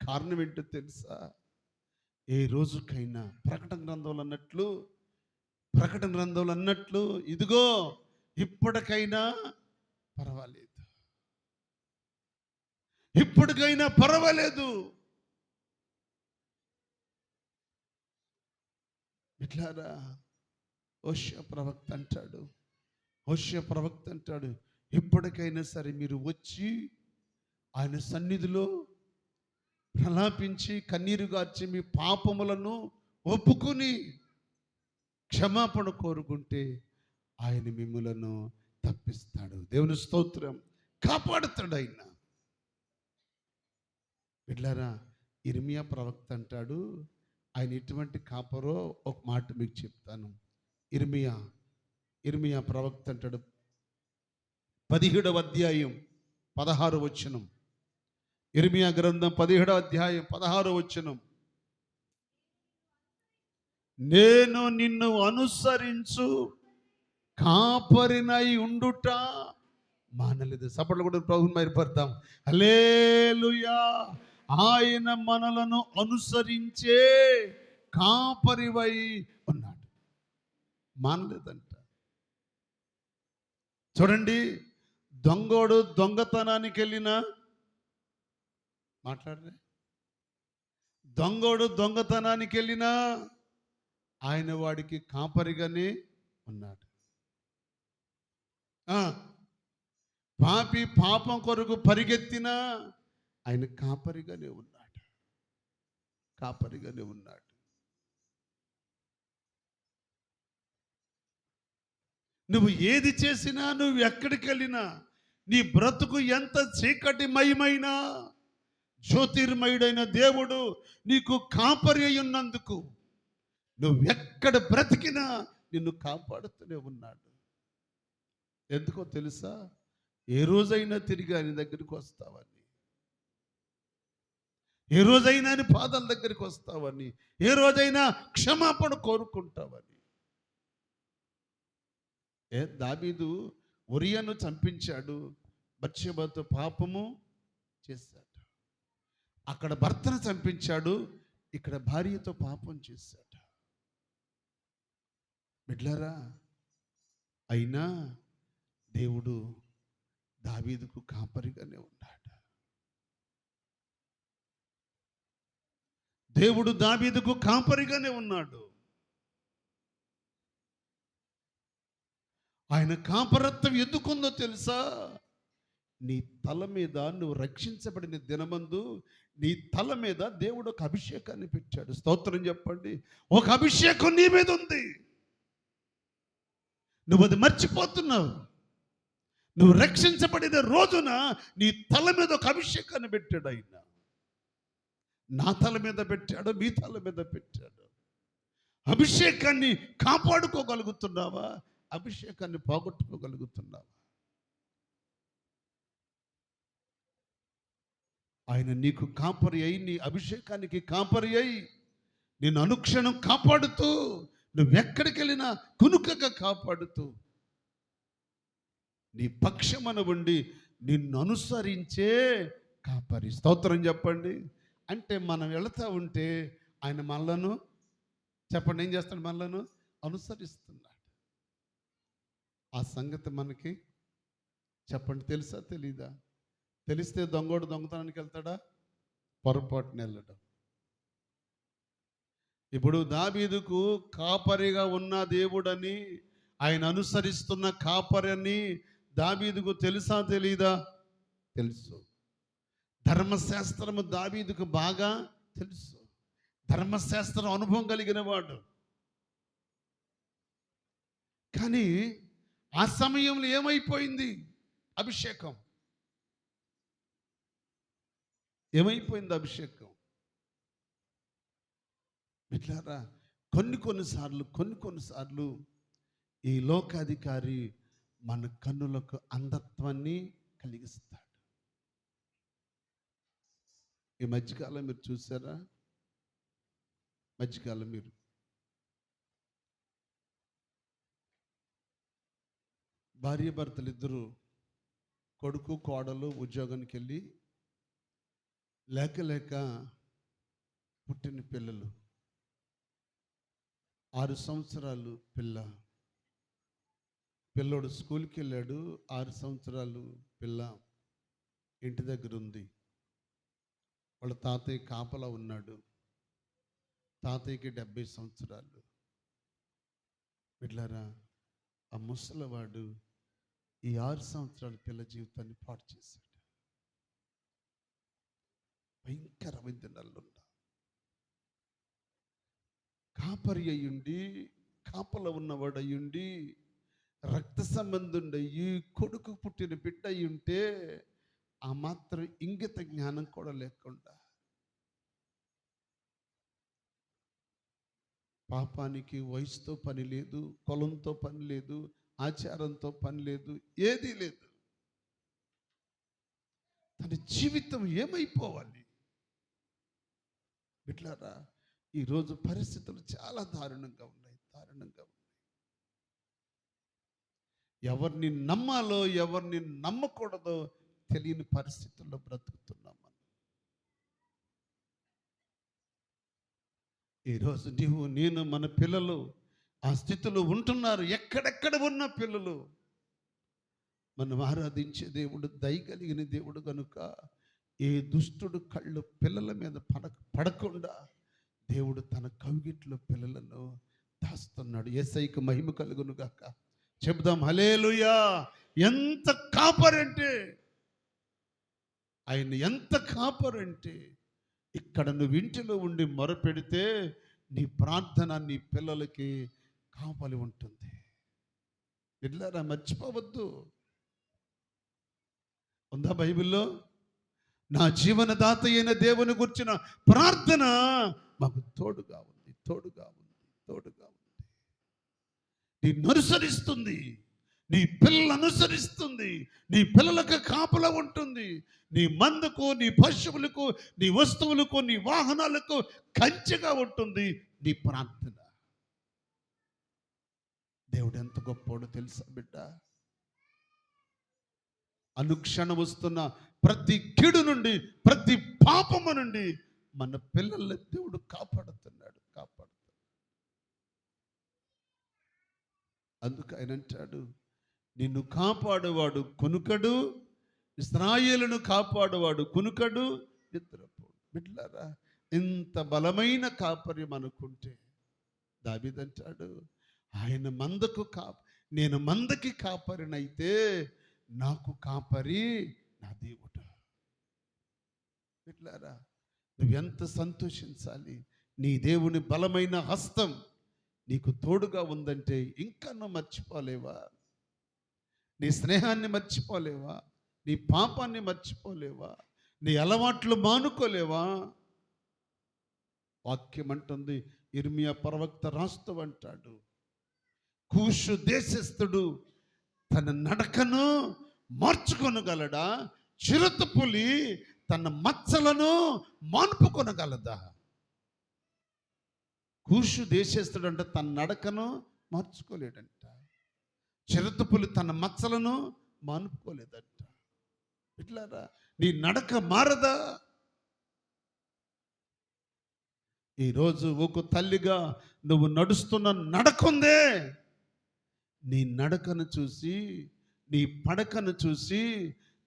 కారణం ఏంటో తెలుసా? ఏ రోజుకైనా ప్రకటన గ్రంథంలో అన్నట్లు ఇదిగో ఇప్పటికైనా పర్వాలేదు. ఇట్లారా హోషేయ ప్రవక్త అంటాడు, ఇప్పటికైనా సరే మీరు వచ్చి ఆయన సన్నిధిలో ప్రలాపించి కన్నీరు గార్చి మీ పాపములను ఒప్పుకుని క్షమాపణ కోరుకుంటే ఆయన మిమ్ములను తప్పిస్తాడు. దేవుని స్తోత్రం. కాపాడుతాడు ఆయన. బిడ్లారా, ఇర్మియా ప్రవక్త అంటాడు, ఆయన ఎటువంటి కాపరో ఒక మాట మీకు చెప్తాను. ఇర్మియా ప్రవక్త అంటాడు, 17వ అధ్యాయం 16వ వచనం. ఇర్మియా గ్రంథం 17వ అధ్యాయం 16వ వచనం. నేను నిన్ను అనుసరించు కాపరినై ఉండుట మానలేదు. సపట్లు కూడా ప్రభువుని మహిమపడతాం. హల్లెలూయా. ఆయన మనలను అనుసరించే కాపరివై ఉన్నాడు, మానలేదంట. చూడండి, దొంగోడు దొంగతనానికి వెళ్ళినా మాట్లాడలే. దొంగోడు దొంగతనానికి వెళ్ళినా ఆయన వాడికి కాపరిగానే ఉన్నాడు. పాపి పాపం కొరకు పరిగెత్తినా ఆయన కాపరిగానే ఉన్నాడు, కాపరిగానే ఉన్నాడు. నువ్వు ఏది చేసినా, నువ్వు ఎక్కడికి వెళ్ళినా, నీ బ్రతుకు ఎంత చీకటిమయమైనా జ్యోతిర్మయుడైన దేవుడు నీకు కాపరి అయి ఉన్నందుకు నువ్వు ఎక్కడ బ్రతికినా నిన్ను కాపాడుతూనే ఉన్నాడు. ఎందుకో తెలుసా? ఏ రోజైనా తిరిగి ఆయన దగ్గరికి వస్తావని, ఏ రోజైనా ఆయన పాదాల దగ్గరికి వస్తావని, ఏ రోజైనా క్షమాపణ కోరుకుంటావని. దావీదు ఒరియను చంపించాడు, బత్షెబతో పాపము చేశాడు. అక్కడ భర్తను చంపించాడు, ఇక్కడ భార్యతో పాపం చేశాడు. బిడ్లారా, అయినా దేవుడు దావీదుకు కాపరిగానే ఉన్నాడు. దేవుడు దావీదుకు కాపరిగానే ఉన్నాడు. ఆయన కాపరత్వం ఎందుకుందో తెలుసా? నీ తల మీద నువ్వు రక్షించబడిన దినమందు నీ తల మీద దేవుడు ఒక అభిషేకాన్ని పెట్టాడు. స్తోత్రం చెప్పండి. ఒక అభిషేకం నీ మీద ఉంది, నువ్వు అది మర్చిపోతున్నావు. నువ్వు రక్షించబడిన రోజున నీ తల మీద ఒక అభిషేకాన్ని పెట్టాడు ఆయన. నా తల మీద పెట్టాడు, మీ తల మీద పెట్టాడు. అభిషేకాన్ని కాపాడుకోగలుగుతున్నావా? అభిషేకాన్ని పోగొట్టుకోగలుగుతున్నావా? ఆయన నీకు కాపరి అయి, నీ అభిషేకానికి కాపరి అయి నేను అనుక్షణం కాపాడుతూ, నువ్వెక్కడికి వెళ్ళినా కునుకగా కాపాడుతూ, నీ పక్షమున ఉండి నిన్ను అనుసరించే కాపరి. స్తోత్రం చెప్పండి. అంటే మనం వెళుతూ ఉంటే ఆయన మనలను, చెప్పండి, ఏం చేస్తాడు? మనలను అనుసరిస్తున్నాడు. ఆ సంగతి మనకి చెప్పండి, తెలుసా తెలీదా? తెలిస్తే దొంగోడు దొంగతనానికి వెళ్తాడా? పొరపాటున వెళ్ళడం. ఇప్పుడు దావీదుకు కాపరిగా ఉన్న దేవుడని, ఆయన అనుసరిస్తున్న కాపరని దావీదుకు తెలుసా తెలీదా? తెలుసు. ధర్మశాస్త్రము దావీదుకు బాగా తెలుసు. ధర్మశాస్త్రం అనుభవం కలిగిన వాడు. కానీ ఆ సమయంలో ఏమైపోయింది? అభిషేకం ఏమైపోయింది? అభిషేకం. మిత్రులారా, కొన్నిసార్లు ఈ లోకాధికారి మన కన్నులకు అంధత్వాన్ని కలిగిస్తాడు. ఈ మధ్యకాలం మీరు చూసారా? మధ్యకాలం మీరు భార్య భర్తలు ఇద్దరు, కొడుకు కోడలు ఉద్యోగానికి వెళ్ళి లేక పుట్టిన పిల్లలు, 6 సంవత్సరాలు పిల్లోడు స్కూల్కి వెళ్ళాడు. 6 సంవత్సరాలు పిల్ల ఇంటి దగ్గర ఉంది. వాళ్ళ తాతయ్య కాపలా ఉన్నాడు. తాతయ్యకి 70 సంవత్సరాలు. బిడ్డలారా, ఆ ముసలివాడు ఈ 6 సంవత్సరాల పిల్ల జీవితాన్ని పాడు చేశాడు. భయంకరమైన దినాలున్నా కాపరి అయ్యుండి, కాపల ఉన్నవాడు అయ్యుండి, రక్త సంబంధుండయ్యి, కొడుకు పుట్టిన బిడ్డ అయ్యుంటే ఆ మాత్రం ఇంగిత జ్ఞానం కూడా లేకుండా పాపానికి వయసుతో పని లేదు, కులంతో పని లేదు, ఆచారంతో పని లేదు, ఏదీ లేదు. తన జీవితం ఏమైపోవాలి? బిడ్డలారా, ఈరోజు పరిస్థితులు చాలా దారుణంగా ఉన్నాయి. ఎవరిని నమ్మాలో ఎవరిని నమ్మకూడదో తెలియని పరిస్థితుల్లో బ్రతుకుతున్నాం మనం. ఈరోజు నీవు నేను మన పిల్లలు ఆ స్థితిలో ఉంటున్నారు. ఎక్కడెక్కడ ఉన్న పిల్లలు మనం ఆరాధించే దేవుడు దయగలిగిన దేవుడు కనుక ఏ దుష్టుడు కళ్ళు పిల్లల మీద పడకుండా దేవుడు తన కవిగిట్లో పిల్లలను దాస్తున్నాడు. యేసయ్యకు మహిమ కలుగును గాక. చెబుదాం హల్లెలూయా. ఎంత కాపరంటే ఆయన, ఎంత కాపరంటే ఇక్కడ నువ్వు ఇంటిలో ఉండి మొరపెడితే నీ ప్రార్థన నీ పిల్లలకి కాపలి ఉంటుంది. ఇట్లారా మర్చిపోవద్దు. ఉందా బైబిల్లో? నా జీవనదాత అయిన దేవుని గురించిన ప్రార్థన మాకు తోడుగా ఉంది. నిన్ను అనుసరిస్తుంది, నీ పిల్లలు అనుసరిస్తుంది, నీ పిల్లలకు కాపలా ఉంటుంది. నీ మందుకు, నీ పశువులకు, నీ వస్తువులకు, నీ వాహనాలకు కంచెగా ఉంటుంది నీ ప్రార్థన. దేవుడు ఎంత గొప్పోడో తెలుసా బిడ్డ? అనుక్షణం వస్తున్న ప్రతి కీడు నుండి, ప్రతి పాపము నుండి మన పిల్లల్ని దేవుడు కాపాడుతున్నాడు. అందుకు ఆయన అంటాడు, నిన్ను కాపాడువాడు కునుకడు, ఇశ్రాయేలును కాపాడువాడు కునుకడు, నిద్రపోడు. బిడ్డలారా, ఇంత బలమైన కాపరి అనుకుంటే దావీదంటాడు, ఆయన మందకు నేను మందకి కాపరినైతే నాకు కాపరి నా దేవుడు. బిడ్డలారా, నువ్వెంత సంతోషించాలి. నీ దేవుని బలమైన హస్తం నీకు తోడుగా ఉందంటే ఇంకా నువ్వు మర్చిపోలేవా? నీ స్నేహాన్ని మర్చిపోలేవా? నీ పాపాన్ని మర్చిపోలేవా? నీ అలవాట్లు మానుకోలేవా? వాక్యం అంటుంది, ఇర్మియా ప్రవక్త రాస్తూ అంటాడు, కూషు దేశస్థుడు తన నడకను మార్చుకొనగలడా? చిరుతపులి తన మచ్చలను మాన్పుకొనగలదా? కూషు దేశస్థుడు అంటే తన నడకను మార్చుకోలేడంట. చిరుతపులి తన మచ్చలను మానుకోలేదంట. ఇట్లారా నీ నడక మారదా? ఈరోజు ఒక తల్లిగా నువ్వు నడుస్తున్న నడకుందే, నీ నడకను చూసి, నీ పడకను చూసి,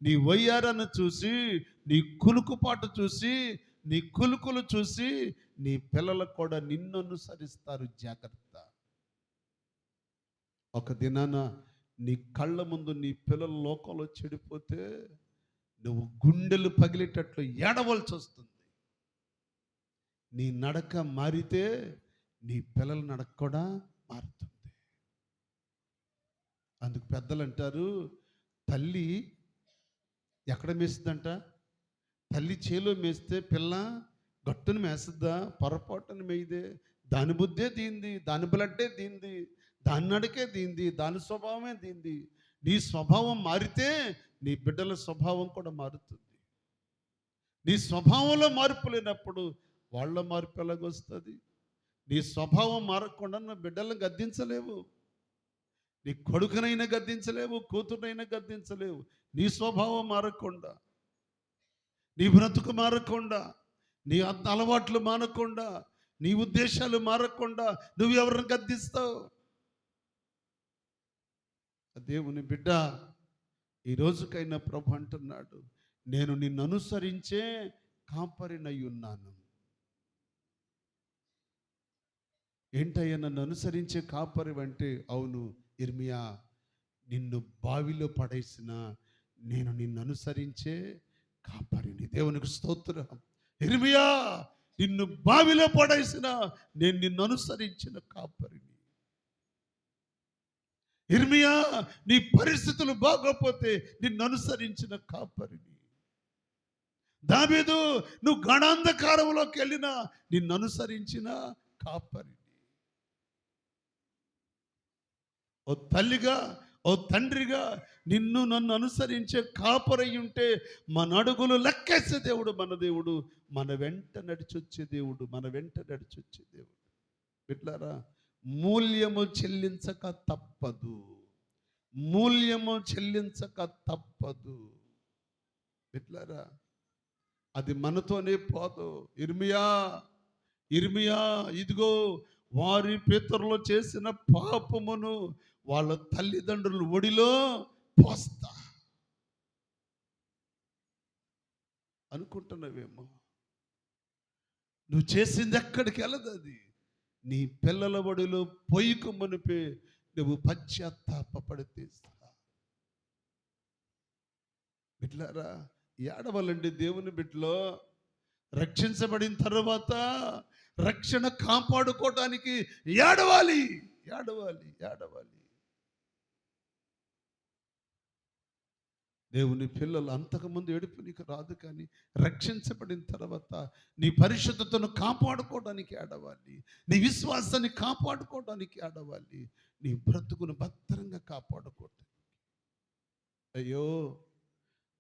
నీ వయ్యారను చూసి, నీ కులుకుపాటు చూసి, నీ కులుకులు చూసి నీ పిల్లలు కూడా నిన్ను అనుసరిస్తారు. జాగ్రత్త. ఒక దినాన నీ కళ్ళ ముందు నీ పిల్లల లోకంలో చెడిపోతే నువ్వు గుండెలు పగిలేటట్లు ఏడవలసి వస్తుంది. నీ నడక మారితే నీ పిల్లల నడక కూడా మారుతుంది. అందుకు పెద్దలు అంటారు, తల్లి ఎక్కడ మేస్తుందంట? తల్లి చేలో మేస్తే పిల్ల గట్టును మేస్తుందా? పొరపాటును మేయదే. దాని బుద్ధే దీంది, దాని బ్లడ్డే దీంది, దాని నడకే దీంది, దాని స్వభావమే దీంది. నీ స్వభావం మారితే నీ బిడ్డల స్వభావం కూడా మారుతుంది. నీ స్వభావంలో మార్పు లేనప్పుడు వాళ్ళ మార్పు ఎలాగొస్తుంది? నీ స్వభావం మారకుండా నా బిడ్డలను గద్దించలేవు. నీ కొడుకునైనా గద్దించలేవు, కూతురునైనా గద్దించలేవు. నీ స్వభావం మారకుండా, నీ బ్రతుకు మారకుండా, నీ అలవాట్లు మారకుండా, నీ ఉద్దేశాలు మారకుండా నువ్వు ఎవరిని గద్దిస్తావు? దేవుని బిడ్డ, ఈ రోజుకైనా ప్రభు అంటున్నాడు, నేను నిన్ను అనుసరించే కాపరినై ఉన్నాను. ఏంటయ్యా నన్ను అనుసరించే కాపరి అంటే? అవును ఇర్మియా, నిన్ను బావిలో పడేసిన నేను నిన్ను అనుసరించే కాపరిని. దేవునికి స్తోత్రం. యిర్మీయా, నిన్ను బావిలో పడేసిన నేను నిన్ను అనుసరించిన కాపరిని. యిర్మీయా, నీ పరిస్థితులు బాగోపోతే నిన్ను అనుసరించిన కాపరిని. దావీదు, నువ్వు గణాంధకారంలోకి వెళ్ళినా నిన్ను అనుసరించిన కాపరిని. ఓ తల్లిగా, ఓ తండ్రిగా నిన్ను నన్ను అనుసరించే కాపరై ఉంటే మన అడుగులు లెక్కేసే దేవుడు మన దేవుడు, మన వెంట నడిచొచ్చే దేవుడు, మన వెంట నడిచొచ్చే దేవుడు. బిడ్డలారా, మూల్యము చెల్లించక తప్పదు, మూల్యము చెల్లించక తప్పదు. బిడ్డలారా, అది మనతోనే పోదు. యిర్మీయా, యిర్మీయా, ఇదిగో వారి పితరులు చేసిన పాపమును వాళ్ళ తల్లిదండ్రులు ఒడిలో పోస్తా అనుకుంటున్నావేమో. నువ్వు చేసింది ఎక్కడికి వెళ్ళదు. అది నీ పిల్లల ఒడిలో పొయ్యికు మునిపే నువ్వు పశ్చాత్తాపపడితే. బిడ్డలారా, ఏడవాలండి దేవుని బిడ్డలో. రక్షించబడిన తర్వాత రక్షణ కాపాడుకోవడానికి ఏడవాలి, ఏడవాలి, ఏడవాలి. దేవుని పిల్లలు అంతకుముందు ఏడుపు నీకు రాదు, కానీ రక్షించబడిన తర్వాత నీ పరిశుద్ధతను కాపాడుకోవడానికి ఏడవాలి, నీ విశ్వాసాన్ని కాపాడుకోవడానికి ఏడవాలి, నీ బ్రతుకును భద్రంగా కాపాడుకోవడానికి. అయ్యో,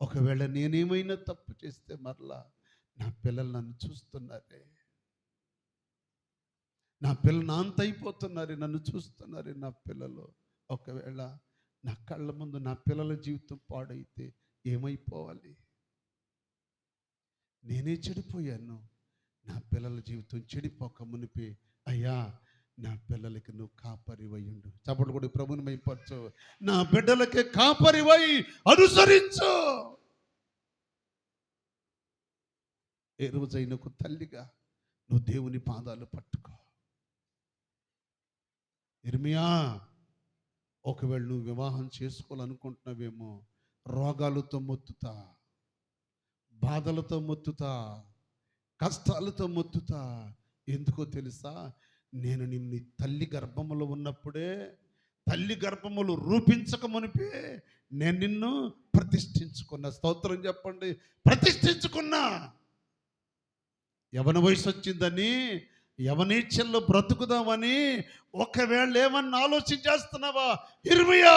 ఒకవేళ నేనేమైనా తప్పు చేస్తే మరలా నా పిల్లలు నన్ను చూస్తున్నారే, నా పిల్లలు నా అంత అయిపోతున్నారే, నన్ను చూస్తున్నారే నా పిల్లలు. ఒకవేళ నా కళ్ళ ముందు నా పిల్లల జీవితం పాడైతే ఏమైపోవాలి? నేనే చెడిపోయాను. నా పిల్లల జీవితం చెడిపోక మునిపే అయ్యా, నా పిల్లలకి నువ్వు కాపరివై ఉండు. చప్పట్లు కూడా ప్రభుని మైపరచు. నా బిడ్డలకి కాపరివై అనుసరించు. ఏ రోజైనా ఒక తల్లిగా నువ్వు దేవుని పాదాలు పట్టుకో. యిర్మీయా, ఒకవేళ నువ్వు వివాహం చేసుకోవాలనుకుంటున్నావేమో, రోగాలతో మొత్తుతా, బాధలతో మొత్తుతా, కష్టాలతో మొత్తుతా. ఎందుకో తెలుసా? నేను నిన్ను తల్లి గర్భములో ఉన్నప్పుడే, తల్లి గర్భములు రూపించక మునిపే నేను నిన్ను ప్రతిష్ఠించుకున్నా. స్తోత్రం చెప్పండి. ప్రతిష్ఠించుకున్నా. యవన వయసు వచ్చిందని, యవనేచ్ఛల్లో బ్రతుకుదామని ఒకవేళ ఏమన్నా ఆలోచన చేస్తున్నావా? యిర్మీయా,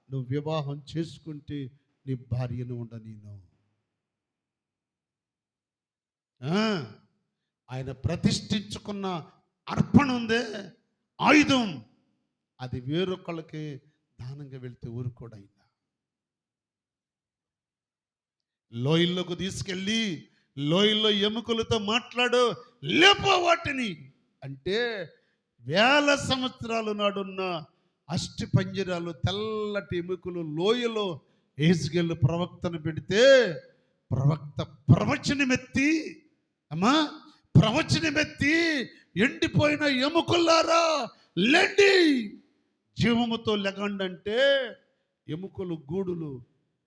నువ్వు వివాహం చేసుకుంటే నీ భార్యను ఉండనీను. ఆయన ప్రతిష్ఠించుకున్న అర్పణ ఉందే, ఆయుధం, అది వేరొకళ్ళకి దానంగా వెళ్తే ఊరుకోడు. ఆయన లోయల్లోకి తీసుకెళ్ళి లోయల్లో ఎముకలతో మాట్లాడు, లేపో వాటిని అంటే, వేల సంవత్సరాల నాడున్న అష్టి పంజరాలు, తెల్లటి ఎముకలు లోయలో యెహెజ్కేలు ప్రవక్తను పెడితే, ప్రవక్త ప్రవచనమెత్తి, అమ్మా ప్రవచనమెత్తి, ఎండిపోయిన ఎముకలారా లెండి, జీవముతో లెగండి అంటే, ఎముకలు గూడులు,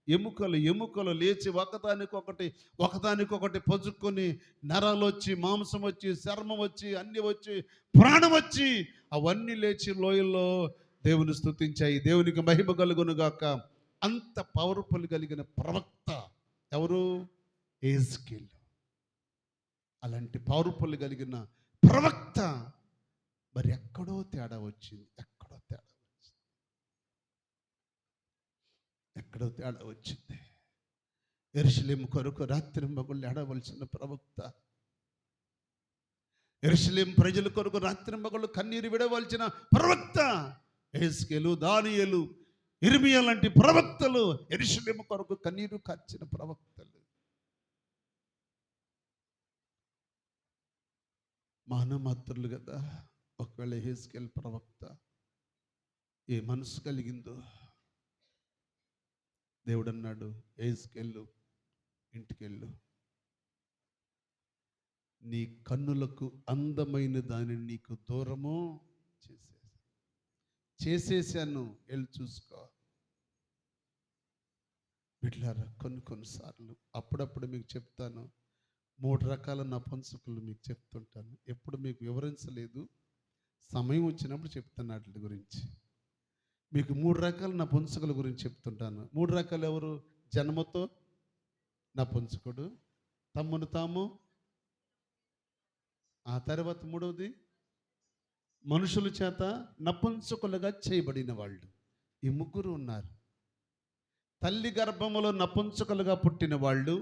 ఎముకలు లేచి ఒకదానికొకటి పొజుక్కొని, నరాలు వచ్చి, మాంసం వచ్చి, చర్మం వచ్చి, అన్ని వచ్చి, ప్రాణం వచ్చి, అవన్నీ లేచి లోయల్లో దేవుని స్తుతించాయి. దేవునికి మహిమ కలుగును గాక. అంత పవర్ఫుల్ కలిగిన ప్రవక్త ఎవరు? యెహెజ్కేలు. అలాంటి పవర్ఫుల్ కలిగిన ప్రవక్త మరి ఎక్కడో తేడా వచ్చింది, ఎక్కడో తేడా వచ్చింది. యెరూషలేము కొరకు రాత్రింబగళ్ళు ఏడవలసిన ప్రవక్త, యెరూషలేము ప్రజల కొరకు రాత్రింబగళ్ళు కన్నీరు విడవలసిన ప్రవక్త యెహెజ్కేలు, దానియేలు, యిర్మీయా లాంటి ప్రవక్తలు యెరూషలేము కొరకు కన్నీరు కార్చిన ప్రవక్తలు. మానమాత్రులు కదా. ఒకవేళ యెహెజ్కేలు ప్రవక్త ఏ మనసు కలిగిందో, దేవుడు అన్నాడు, యెహెజ్కేలు ఇంటికెళ్ళు, నీ కన్నులకు అందమైన దానిని నీకు దూరము చేసేసాను, వెళ్ళి చూసుకో. బిడ్డలారా, కొన్నిసార్లు అప్పుడప్పుడు మీకు చెప్తాను, 3 రకాల నపుంసకులు మీకు చెప్తుంటాను. ఎప్పుడు మీకు వివరించలేదు, సమయం వచ్చినప్పుడు చెప్తాను వాటి గురించి. మీకు 3 రకాల నపుంసకుల గురించి చెప్తుంటాను. 3 రకాలు ఎవరు? జన్మతో నపుంసకుడు, తమ్మును తాము, ఆ తర్వాత మూడవది మనుషుల చేత నపుంసకులుగా చేయబడిన వాళ్ళు. ఈ ముగ్గురు ఉన్నారు. తల్లి గర్భములో నపుంసకులుగా పుట్టిన వాళ్ళు,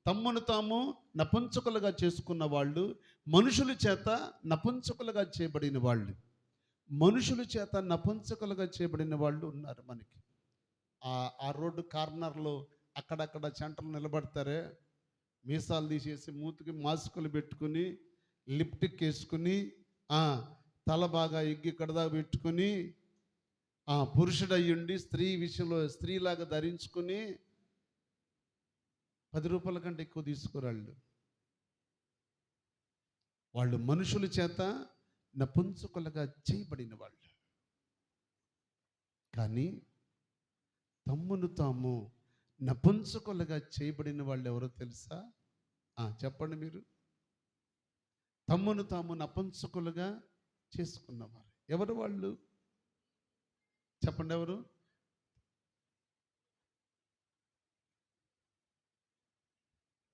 తమ్మును తాము నపుంసకులుగా చేసుకున్న వాళ్ళు, మనుషుల చేత నపుంసకులుగా చేయబడిన వాళ్ళు. మనుషుల చేత నపుంసకులుగా చేయబడిన వాళ్ళు ఉన్నారు మనకి. ఆ రోడ్డు కార్నర్లో అక్కడక్కడ చెంటలు నిలబడతారే, మీసాలు తీసేసి మూతికి మాస్కులు పెట్టుకుని, లిప్టిక్ వేసుకుని, తల బాగా ఎగ్గి ఇక్కడ దాకా పెట్టుకుని, పురుషుడు అయ్యుండి స్త్రీ విషయంలో స్త్రీలాగా ధరించుకుని 10 రూపాయల కంటే ఎక్కువ తీసుకురాళ్ళు. వాళ్ళు మనుషుల చేత నపుంసకులుగా చేయబడిన వాళ్ళు. కానీ తమ్మును తాము నపుంసకులుగా చేయబడిన వాళ్ళు ఎవరో తెలుసా? చెప్పండి మీరు. తమ్మును తాము నపుంసకులుగా చేసుకున్నవారు ఎవరు వాళ్ళు? చెప్పండి, ఎవరు?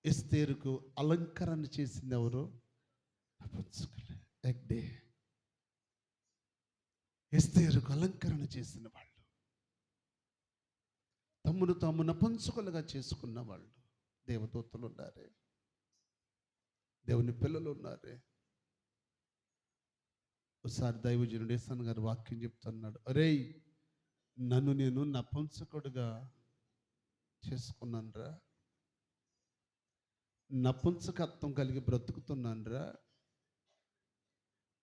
ఎస్తేరుకు అలంకరణ చేసింది ఎవరు? నపుంసకులే. ఎగ్డే ఎస్తేరుకు అలంకరణ చేసిన వాళ్ళు, తమ్మును తాము నపుంసకులుగా చేసుకున్న వాళ్ళు. దేవదూతలు ఉన్నారే, దేవుని పిల్లలు ఉన్నారే. ఒకసారి దైవజనుడు యేసన్ గారు వాక్యం చెప్తున్నాడు, అరేయ్ నన్ను నేను నపుంసకుడుగా చేసుకున్నానురా, నపుంసకత్వం కలిగి బ్రతుకుతున్నానురా.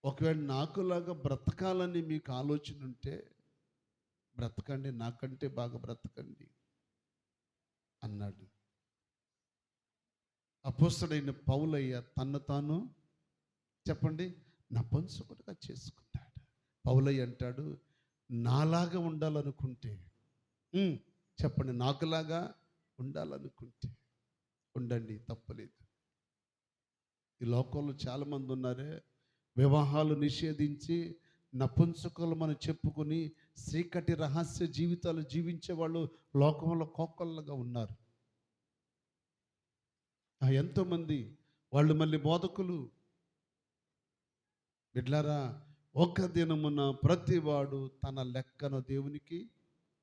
ఒకవేళ నాకులాగా బ్రతకాలని మీకు ఆలోచన ఉంటే బ్రతకండి, నాకంటే బాగా బ్రతకండి అన్నాడు. అపోస్తలుడైన పౌలయ్య తన్ను తాను చెప్పండి నపుంసకుడుగా చేసుకున్నాడు. పౌలయ్య అంటాడు, నాలాగా ఉండాలనుకుంటే చెప్పండి, నాకులాగా ఉండాలనుకుంటే ఉండండి, తప్పలేదు. ఈ లోకంలో చాలామంది ఉన్నారే, వివాహాలు నిషేధించి నపుంసకులు మనం చెప్పుకొని చీకటి రహస్య జీవితాలు జీవించే వాళ్ళు లోకంలో కోకొల్లగా ఉన్నారు. ఎంతోమంది వాళ్ళు మళ్ళీ బోధకులు. బిడ్లారా, ఒక దినమున ప్రతివాడు తన లెక్కను దేవునికి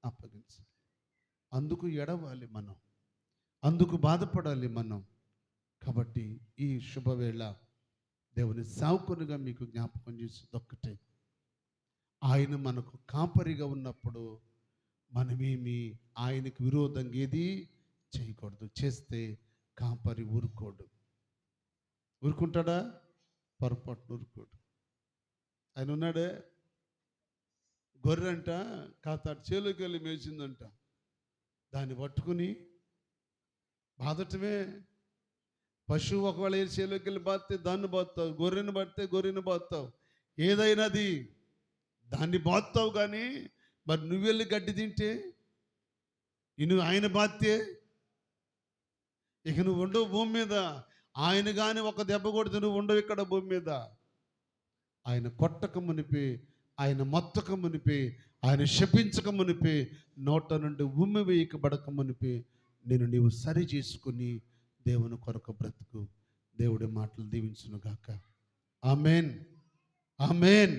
అప్పగించాలి. అందుకు ఎడవాలి మనం, అందుకు బాధపడాలి మనం. కాబట్టి ఈ శుభవేళ దేవుని సేవకునిగా మీకు జ్ఞాపకం చేసేది ఒక్కటే, ఆయన మనకు కాపరిగా ఉన్నప్పుడు మనమేమి ఆయనకు విరోధంగా ఏది చేయకూడదు. చేస్తే కాపరి ఊరుకోడు. ఊరుకుంటాడా? పొరపాటును ఊరుకోడు. ఆయన ఉన్నాడే, గొర్రెంట కాతాడు చేలోకి వెళ్ళి మేసిందంట, దాన్ని పట్టుకుని బాధటమే. పశువు ఒకవేళ చేలోకి వెళ్ళి బాధితే దాన్ని బాధతావు, గొర్రెను పడితే గొర్రెను బాధతావు, ఏదైనాది దాన్ని బాధతావు. కానీ మరి నువ్వు వెళ్ళి గడ్డి తింటే నువ్వు ఆయన బాధితే ఇక నువ్వు ఉండవు భూమి మీద. ఆయన కానీ ఒక దెబ్బ కొడితే నువ్వు ఉండవు ఇక్కడ భూమి మీద. ఆయన కొట్టక మునిపి, ఆయన మొత్తక మునిపి, ఆయన శపించక మునిపి, నోట నుండి ఉమ్మి వేయకబడక మునిపి నీవు సరి చేసుకుని దేవుని కొరకు బ్రతుకు. దేవుడి మాటలు దీవించును గాక. Amen, amen.